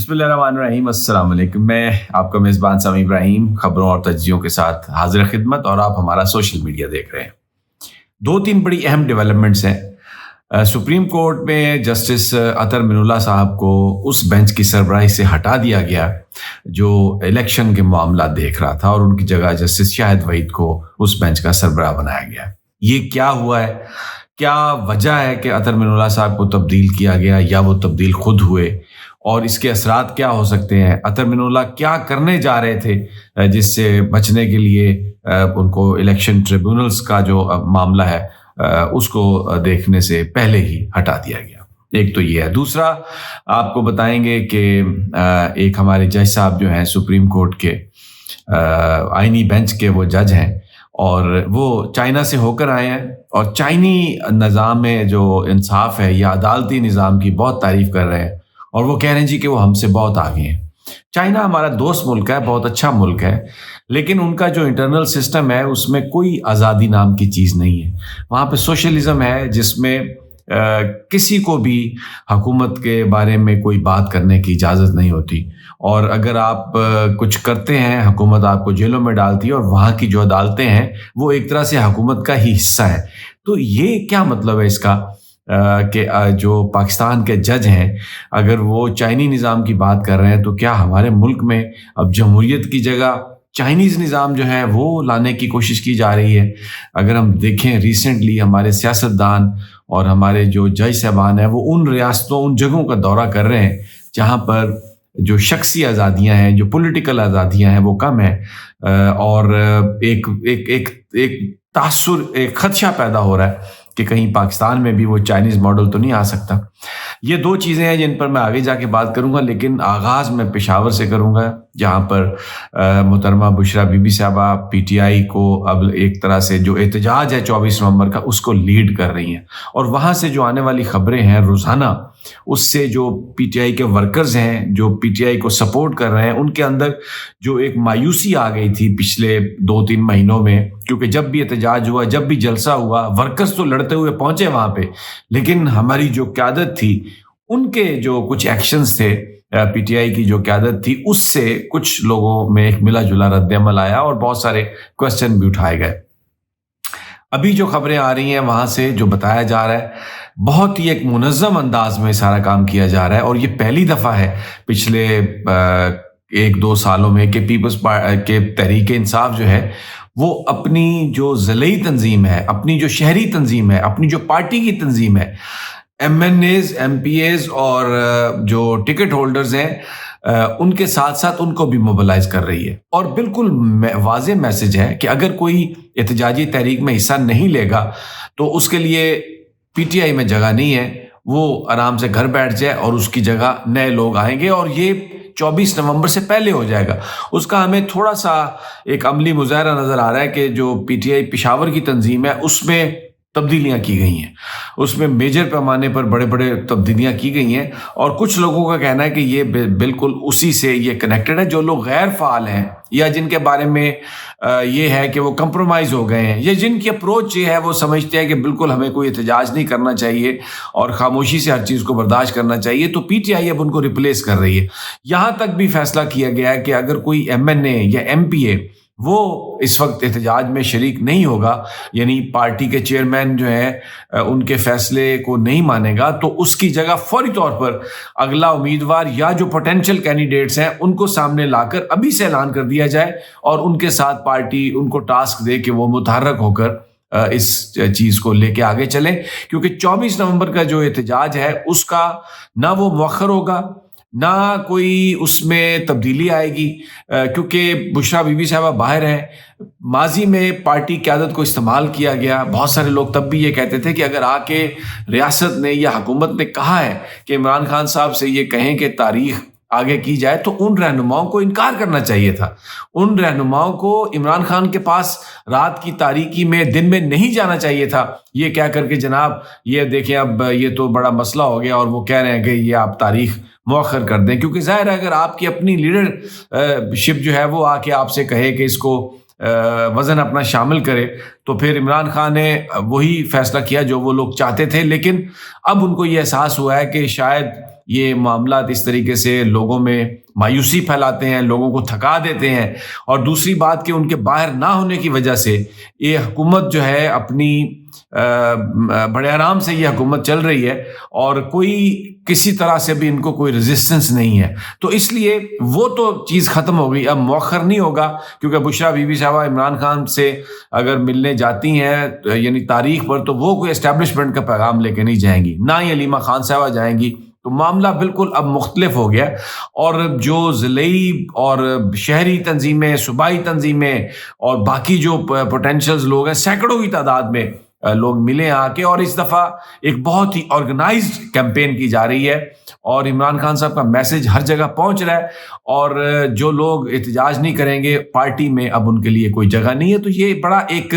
بسم اللہ الرحمن الرحیم، السلام علیکم۔ میں آپ کا میزبان سامی ابراہیم خبروں اور تجزیوں کے ساتھ حاضر خدمت، اور آپ ہمارا سوشل میڈیا دیکھ رہے ہیں۔ دو تین بڑی اہم ڈیولپمنٹس ہیں۔ سپریم کورٹ میں جسٹس اطہر من اللہ صاحب کو اس بینچ کی سربراہی سے ہٹا دیا گیا جو الیکشن کے معاملات دیکھ رہا تھا، اور ان کی جگہ جسٹس شاہد وحید کو اس بینچ کا سربراہ بنایا گیا۔ یہ کیا ہوا ہے؟ کیا وجہ ہے کہ اطہر من اللہ صاحب کو تبدیل کیا گیا، یا وہ تبدیل خود ہوئے، اور اس کے اثرات کیا ہو سکتے ہیں؟ اطہر من اللہ کیا کرنے جا رہے تھے جس سے بچنے کے لیے ان کو الیکشن ٹریبیونلز کا جو معاملہ ہے اس کو دیکھنے سے پہلے ہی ہٹا دیا گیا۔ ایک تو یہ ہے۔ دوسرا آپ کو بتائیں گے کہ ایک ہمارے جج صاحب جو ہیں سپریم کورٹ کے آئینی بینچ کے وہ جج ہیں، اور وہ چائنا سے ہو کر آئے ہیں، اور چائنی نظام میں جو انصاف ہے یا عدالتی نظام کی بہت تعریف کر رہے ہیں، اور وہ کہہ رہے ہیں جی کہ وہ ہم سے بہت آگے ہیں۔ چائنا ہمارا دوست ملک ہے، بہت اچھا ملک ہے، لیکن ان کا جو انٹرنل سسٹم ہے اس میں کوئی آزادی نام کی چیز نہیں ہے۔ وہاں پہ سوشلزم ہے جس میں کسی کو بھی حکومت کے بارے میں کوئی بات کرنے کی اجازت نہیں ہوتی، اور اگر آپ کچھ کرتے ہیں حکومت آپ کو جیلوں میں ڈالتی ہے، اور وہاں کی جو عدالتیں ہیں وہ ایک طرح سے حکومت کا ہی حصہ ہے۔ تو یہ کیا مطلب ہے اس کا کہ جو پاکستان کے جج ہیں اگر وہ چائنی نظام کی بات کر رہے ہیں، تو کیا ہمارے ملک میں اب جمہوریت کی جگہ چائنیز نظام جو ہے وہ لانے کی کوشش کی جا رہی ہے؟ اگر ہم دیکھیں ریسنٹلی ہمارے سیاستدان اور ہمارے جو جج صاحبان ہیں وہ ان ریاستوں، ان جگہوں کا دورہ کر رہے ہیں جہاں پر جو شخصی آزادیاں ہیں، جو پولیٹیکل آزادیاں ہیں وہ کم ہیں، اور ایک ایک ایک ایک تاثر، ایک خدشہ پیدا ہو رہا ہے کہ کہیں پاکستان میں بھی وہ چائنیز ماڈل تو نہیں آ سکتا۔ یہ دو چیزیں ہیں جن پر میں آگے جا کے بات کروں گا، لیکن آغاز میں پشاور سے کروں گا، جہاں پر محترمہ بشرا بی بی صاحبہ پی ٹی آئی کو اب ایک طرح سے جو احتجاج ہے 24 نومبر کا اس کو لیڈ کر رہی ہیں، اور وہاں سے جو آنے والی خبریں ہیں روزانہ، اس سے جو پی ٹی آئی کے ورکرز ہیں جو پی ٹی آئی کو سپورٹ کر رہے ہیں، ان کے اندر جو ایک مایوسی آ گئی تھی پچھلے 2-3 مہینوں میں، کیونکہ جب بھی احتجاج ہوا، جب بھی جلسہ ہوا، ورکرز تو لڑتے ہوئے پہنچے وہاں پہ، لیکن ہماری جو قیادت تھی ان کے جو کچھ ایکشنز تھے، پی ٹی آئی کی جو قیادت تھی اس سے کچھ لوگوں میں ایک ملا جلا رد عمل آیا، اور بہت سارے کوسچن بھی اٹھائے گئے۔ ابھی جو خبریں آ رہی ہیں وہاں سے جو بتایا جا رہا ہے بہت ہی ایک منظم انداز میں سارا کام کیا جا رہا ہے، اور یہ پہلی دفعہ ہے پچھلے 1-2 سالوں میں کہ پیپلز کے تحریک انصاف جو ہے وہ اپنی جو ضلعی تنظیم ہے، اپنی جو شہری تنظیم ہے، اپنی جو پارٹی کی تنظیم ہے، M N As, M P As اور جو ٹکٹ ہولڈرز ہیں ان کے ساتھ ساتھ ان کو بھی موبلائز کر رہی ہے، اور بالکل واضح میسج ہے کہ اگر کوئی احتجاجی تحریک میں حصہ نہیں لے گا تو اس کے لیے پی ٹی آئی میں جگہ نہیں ہے، وہ آرام سے گھر بیٹھ جائے اور اس کی جگہ نئے لوگ آئیں گے، اور یہ 24 نومبر سے پہلے ہو جائے گا۔ اس کا ہمیں تھوڑا سا ایک عملی مظاہرہ نظر آ رہا ہے کہ جو پی ٹی آئی پشاور کی تنظیم ہے اس میں تبدیلیاں کی گئی ہیں، اس میں میجر پیمانے پر بڑے بڑے تبدیلیاں کی گئی ہیں، اور کچھ لوگوں کا کہنا ہے کہ یہ بالکل اسی سے یہ کنیکٹڈ ہے۔ جو لوگ غیر فعال ہیں یا جن کے بارے میں یہ ہے کہ وہ کمپرومائز ہو گئے ہیں، یا جن کی اپروچ یہ ہے وہ سمجھتے ہیں کہ بالکل ہمیں کوئی احتجاج نہیں کرنا چاہیے اور خاموشی سے ہر چیز کو برداشت کرنا چاہیے، تو پی ٹی آئی اب ان کو ریپلیس کر رہی ہے۔ یہاں تک بھی فیصلہ کیا گیا ہے کہ اگر کوئی ایم این اے یا ایم پی اے وہ اس وقت احتجاج میں شریک نہیں ہوگا، یعنی پارٹی کے چیئرمین جو ہیں ان کے فیصلے کو نہیں مانے گا، تو اس کی جگہ فوری طور پر اگلا امیدوار یا جو پوٹینشیل کینڈیڈیٹس ہیں ان کو سامنے لا کر ابھی سے اعلان کر دیا جائے، اور ان کے ساتھ پارٹی ان کو ٹاسک دے کہ وہ متحرک ہو کر اس چیز کو لے کے آگے چلیں، کیونکہ 24 نومبر کا جو احتجاج ہے اس کا نہ وہ مؤخر ہوگا، نہ کوئی اس میں تبدیلی آئے گی، کیونکہ بشرا بی بی صاحبہ باہر ہیں۔ ماضی میں پارٹی قیادت کو استعمال کیا گیا، بہت سارے لوگ تب بھی یہ کہتے تھے کہ اگر آ کے ریاست نے یا حکومت نے کہا ہے کہ عمران خان صاحب سے یہ کہیں کہ تاریخ آگے کی جائے، تو ان رہنماؤں کو انکار کرنا چاہیے تھا، ان رہنماؤں کو عمران خان کے پاس رات کی تاریکی میں دن میں نہیں جانا چاہیے تھا، یہ کہہ کر کہ جناب یہ دیکھیں اب یہ تو بڑا مسئلہ ہو گیا، اور وہ کہہ رہے ہیں کہ یہ آپ تاریخ مؤخر کر دیں، کیونکہ ظاہر ہے اگر آپ کی اپنی لیڈر شپ جو ہے وہ آ کے آپ سے کہے کہ اس کو وزن اپنا شامل کرے، تو پھر عمران خان نے وہی فیصلہ کیا جو وہ لوگ چاہتے تھے، لیکن اب ان کو یہ احساس ہوا ہے کہ شاید یہ معاملات اس طریقے سے لوگوں میں مایوسی پھیلاتے ہیں، لوگوں کو تھکا دیتے ہیں، اور دوسری بات کہ ان کے باہر نہ ہونے کی وجہ سے یہ حکومت جو ہے اپنی بڑے آرام سے یہ حکومت چل رہی ہے اور کوئی کسی طرح سے بھی ان کو کوئی ریزسٹنس نہیں ہے. تو اس لیے وہ تو چیز ختم ہو گئی، اب مؤخر نہیں ہوگا، کیونکہ بشریٰ بی بی صاحبہ عمران خان سے اگر ملنے جاتی ہیں یعنی تاریخ پر، تو وہ کوئی اسٹیبلشمنٹ کا پیغام لے کے نہیں جائیں گی، نہ ہی علیمہ خان صاحبہ جائیں گی. تو معاملہ بالکل اب مختلف ہو گیا، اور جو ضلعی اور شہری تنظیمیں، صوبائی تنظیمیں اور باقی جو پوٹینشیلز لوگ ہیں، سینکڑوں کی تعداد میں لوگ ملے آ کے، اور اس دفعہ ایک بہت ہی آرگنائزڈ کیمپین کی جا رہی ہے، اور عمران خان صاحب کا میسج ہر جگہ پہنچ رہا ہے، اور جو لوگ احتجاج نہیں کریں گے پارٹی میں اب ان کے لیے کوئی جگہ نہیں ہے. تو یہ بڑا ایک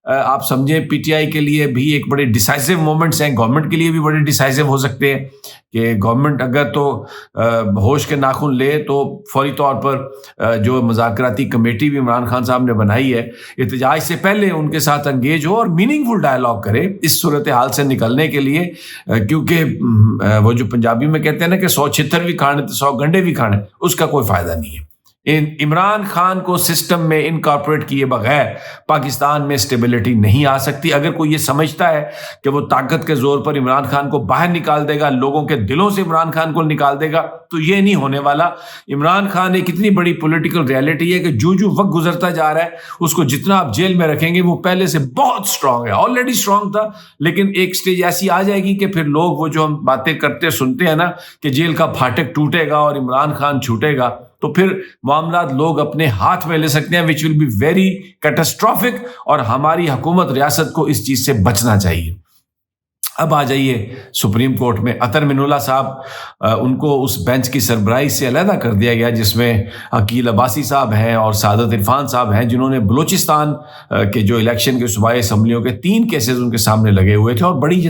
آپ سمجھیں پی ٹی آئی کے لیے بھی ایک بڑے ڈیسائسو مومنٹس ہیں، گورنمنٹ کے لیے بھی بڑے ڈیسائسو ہو سکتے ہیں کہ گورنمنٹ اگر تو ہوش کے ناخن لے تو فوری طور پر جو مذاکراتی کمیٹی بھی عمران خان صاحب نے بنائی ہے، احتجاج سے پہلے ان کے ساتھ انگیج ہو اور میننگ فل ڈائلاگ کرے اس صورتحال سے نکلنے کے لیے، کیونکہ وہ جو پنجابی میں کہتے ہیں نا کہ 100 چھتر بھی کھانے تو 100 گنڈے بھی کھانے، اس کا کوئی فائدہ نہیں ہے. عمران خان کو سسٹم میں انکارپوریٹ کیے بغیر پاکستان میں اسٹیبلٹی نہیں آ سکتی. اگر کوئی یہ سمجھتا ہے کہ وہ طاقت کے زور پر عمران خان کو باہر نکال دے گا، لوگوں کے دلوں سے عمران خان کو نکال دے گا، تو یہ نہیں ہونے والا. عمران خان ایک اتنی بڑی پولیٹیکل ریالٹی ہے کہ جو وقت گزرتا جا رہا ہے اس کو جتنا آپ جیل میں رکھیں گے وہ پہلے سے بہت سٹرونگ ہے، آلریڈی سٹرونگ تھا، لیکن ایک سٹیج ایسی آ جائے گی کہ پھر لوگ وہ جو ہم باتیں کرتے سنتے ہیں نا کہ جیل کا پھاٹک ٹوٹے گا اور عمران خان چھوٹے گا، تو پھر معاملات لوگ اپنے ہاتھ میں لے سکتے ہیں، which will be very catastrophic، اور ہماری حکومت ریاست کو اس چیز سے بچنا چاہیے. اب آ جائیے سپریم کورٹ میں. اطہر من اللہ صاحب ان کو اس بینچ کی سربراہی سے علیحدہ کر دیا گیا جس میں عقیل عباسی صاحب ہیں اور سعادت عرفان صاحب ہیں، جنہوں نے بلوچستان کے جو الیکشن کے صوبائی اسمبلیوں کے 3 کیسز ان کے سامنے لگے ہوئے تھے، اور بڑی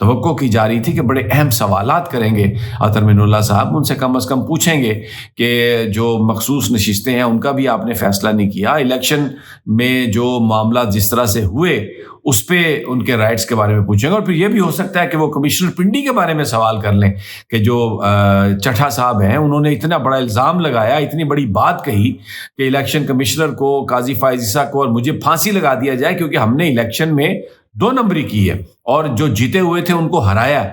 توقع کی جا رہی تھی کہ بڑے اہم سوالات کریں گے اطہر من اللہ صاحب. ان سے کم از کم پوچھیں گے کہ جو مخصوص نشستیں ہیں ان کا بھی آپ نے فیصلہ نہیں کیا، الیکشن میں جو معاملات جس طرح سے ہوئے اس پہ ان کے رائٹس کے بارے میں پوچھیں گے. اور پھر یہ بھی ہو سکتا ہے کہ وہ کمشنر پنڈی کے بارے میں سوال کر لیں کہ جو چٹھا صاحب ہیں انہوں نے اتنا بڑا الزام لگایا، اتنی بڑی بات کہی کہ الیکشن کمشنر کو، قاضی فائز عیسیٰ کو اور مجھے پھانسی لگا دیا جائے کیونکہ ہم نے الیکشن میں 2 نمبری کی ہے اور جو جیتے ہوئے تھے ان کو ہرایا.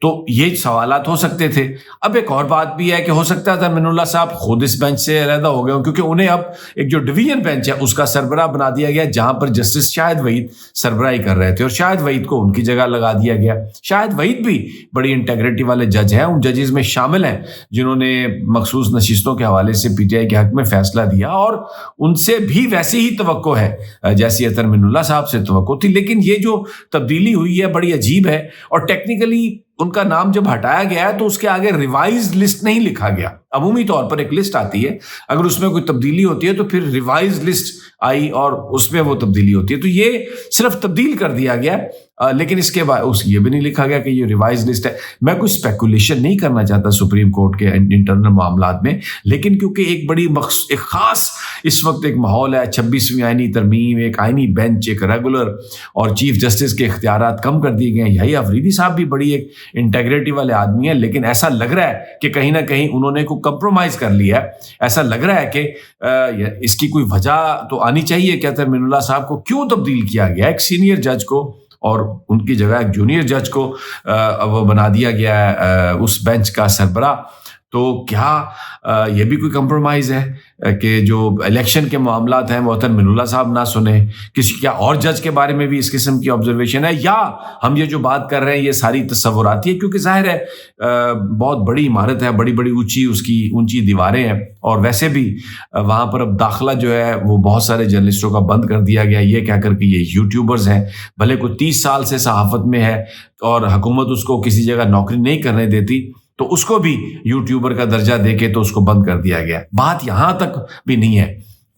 تو یہ سوالات ہو سکتے تھے. اب ایک اور بات بھی ہے کہ ہو سکتا ہے من اللہ صاحب خود اس بینچ سے علیحدہ ہو گئے ہوں، کیونکہ انہیں اب ایک جو ڈویژن بینچ ہے اس کا سربراہ بنا دیا گیا، جہاں پر جسٹس شاہد وحید سربراہی کر رہے تھے، اور شاہد وحید کو ان کی جگہ لگا دیا گیا. شاہد وحید بھی بڑی انٹیگریٹی والے جج ہیں، ان ججز میں شامل ہیں جنہوں نے مخصوص نشستوں کے حوالے سے پی ٹی آئی کے حق میں فیصلہ دیا، اور ان سے بھی ویسی ہی توقع ہے جیسی اطہر من اللہ صاحب سے توقع تھی. لیکن یہ جو تبدیلی ہوئی ہے بڑی عجیب ہے، اور ٹیکنیکلی ان کا نام جب ہٹایا گیا ہے تو اس کے آگے ریوائز لسٹ نہیں لکھا گیا. عمومی طور پر ایک لسٹ آتی ہے، اگر اس میں کوئی تبدیلی ہوتی ہے تو پھر ریوائز لسٹ آئی اور اس میں وہ تبدیلی ہوتی ہے. تو یہ صرف تبدیل کر دیا گیا، لیکن اس کے بعد یہ بھی نہیں لکھا گیا کہ یہ ریوائز لسٹ ہے. میں کوئی اسپیکولیشن نہیں کرنا چاہتا سپریم کورٹ کے انٹرنل معاملات میں، لیکن کیونکہ ایک بڑی ایک خاص اس وقت ایک ماحول ہے، 26ویں آئینی ترمیم، ایک آئینی بینچ، ایک ریگولر، اور چیف جسٹس کے اختیارات کم کر دیے گئے ہیں. یہی آفریدی صاحب بھی بڑی ایک انٹیگریٹی والے آدمی ہیں، لیکن ایسا لگ رہا ہے کہ کہیں نہ کہیں انہوں نے کوئی کمپرومائز کر لیا ہے. ایسا لگ رہا ہے کہ اس کی کوئی وجہ تو آنی چاہیے کہ اطہر من اللہ صاحب کو کیوں تبدیل کیا گیا، ایک سینئر جج کو اور ان کی جگہ ایک جونیئر جج کو وہ بنا دیا گیا ہے اس بینچ کا سربراہ. تو کیا یہ بھی کوئی کمپرومائز ہے کہ جو الیکشن کے معاملات ہیں وہ اطہر من اللہ صاحب نہ سنیں؟ کسی کیا اور جج کے بارے میں بھی اس قسم کی آبزرویشن ہے، یا ہم یہ جو بات کر رہے ہیں یہ ساری تصوراتی ہے؟ کیونکہ ظاہر ہے بہت بڑی عمارت ہے، بڑی بڑی اس کی اونچی دیواریں ہیں، اور ویسے بھی وہاں پر اب داخلہ جو ہے وہ بہت سارے جرنلسٹوں کا بند کر دیا گیا، یہ کہہ کر کہ یہ یوٹیوبرز ہیں. بھلے کوئی 30 سال سے صحافت میں ہے اور حکومت اس کو کسی جگہ نوکری نہیں کرنے دیتی، تو اس کو بھی یوٹیوبر کا درجہ دے کے تو اس کو بند کر دیا گیا. بات یہاں تک بھی نہیں ہے.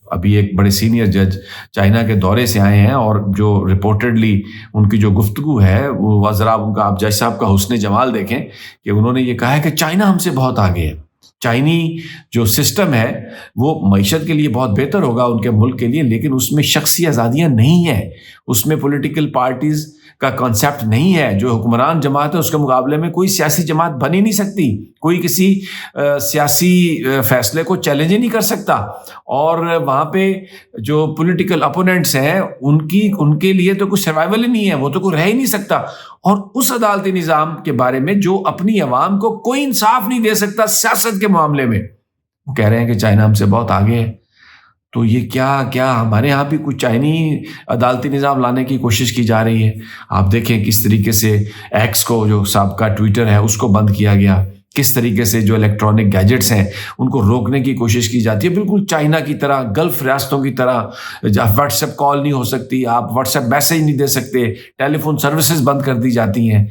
ابھی ایک بڑے سینئر جج چائنا کے دورے سے آئے ہیں، اور جو رپورٹڈلی ان کی جو گفتگو ہے وہ ذرا ان کا آپ جج صاحب کا حسن جمال دیکھیں کہ انہوں نے یہ کہا ہے کہ چائنا ہم سے بہت آگے ہے. چائنی جو سسٹم ہے وہ معیشت کے لیے بہت بہتر ہوگا ان کے ملک کے لیے، لیکن اس میں شخصی آزادیاں نہیں ہیں، اس میں پولیٹیکل پارٹیز کا کانسیپٹ نہیں ہے. جو حکمران جماعت ہے اس کے مقابلے میں کوئی سیاسی جماعت بن ہی نہیں سکتی. کوئی کسی سیاسی فیصلے کو چیلنج ہی نہیں کر سکتا. اور وہاں پہ جو پولیٹیکل اپوننٹس ہیں ان کے لیے تو کوئی سروائیول ہی نہیں ہے, وہ تو کوئی رہ ہی نہیں سکتا. اور اس عدالتی نظام کے بارے میں جو اپنی عوام کو کوئی انصاف نہیں دے سکتا سیاست کے معاملے میں, وہ کہہ رہے ہیں کہ چائنا ہم سے بہت آگے ہے. تو یہ کیا ہمارے ہاں بھی کچھ چائنی عدالتی نظام لانے کی کوشش کی جا رہی ہے. آپ دیکھیں کس طریقے سے ایکس کو, جو سابقہ ٹویٹر ہے, اس کو بند کیا گیا. کس طریقے سے جو الیکٹرانک گیجٹس ہیں ان کو روکنے کی کوشش کی جاتی ہے, بالکل چائنا کی طرح, گلف ریاستوں کی طرح. واٹس ایپ کال نہیں ہو سکتی, آپ واٹس ایپ میسج نہیں دے سکتے, ٹیلی فون سروسز بند کر دی جاتی ہیں.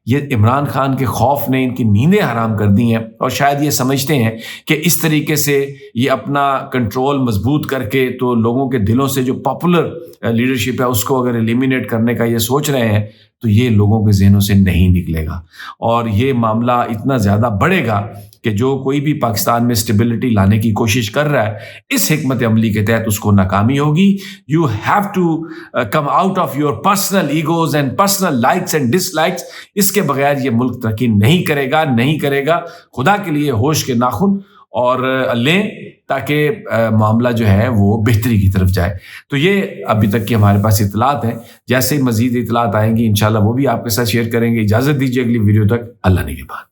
یہ عمران خان کے خوف نے ان کی نیندیں حرام کر دی ہیں, اور شاید یہ سمجھتے ہیں کہ اس طریقے سے یہ اپنا کنٹرول مضبوط کر کے تو لوگوں کے دلوں سے جو پاپولر لیڈرشپ ہے اس کو اگر ایلیمینیٹ کرنے کا یہ سوچ رہے ہیں, تو یہ لوگوں کے ذہنوں سے نہیں نکلے گا. اور یہ معاملہ اتنا زیادہ بڑھے گا کہ جو کوئی بھی پاکستان میں اسٹیبلٹی لانے کی کوشش کر رہا ہے اس حکمت عملی کے تحت اس کو ناکامی ہوگی. You have to come out of your personal egos and personal likes and dislikes. اس کے بغیر یہ ملک ترقی نہیں کرے گا. خدا کے لیے ہوش کے ناخن اور لیں تاکہ معاملہ جو ہے وہ بہتری کی طرف جائے. تو یہ ابھی تک کی ہمارے پاس اطلاعات ہیں. جیسے مزید اطلاعات آئیں گی انشاءاللہ وہ بھی آپ کے ساتھ شیئر کریں گے. اجازت دیجیے اگلی ویڈیو تک. اللہ نگہبان.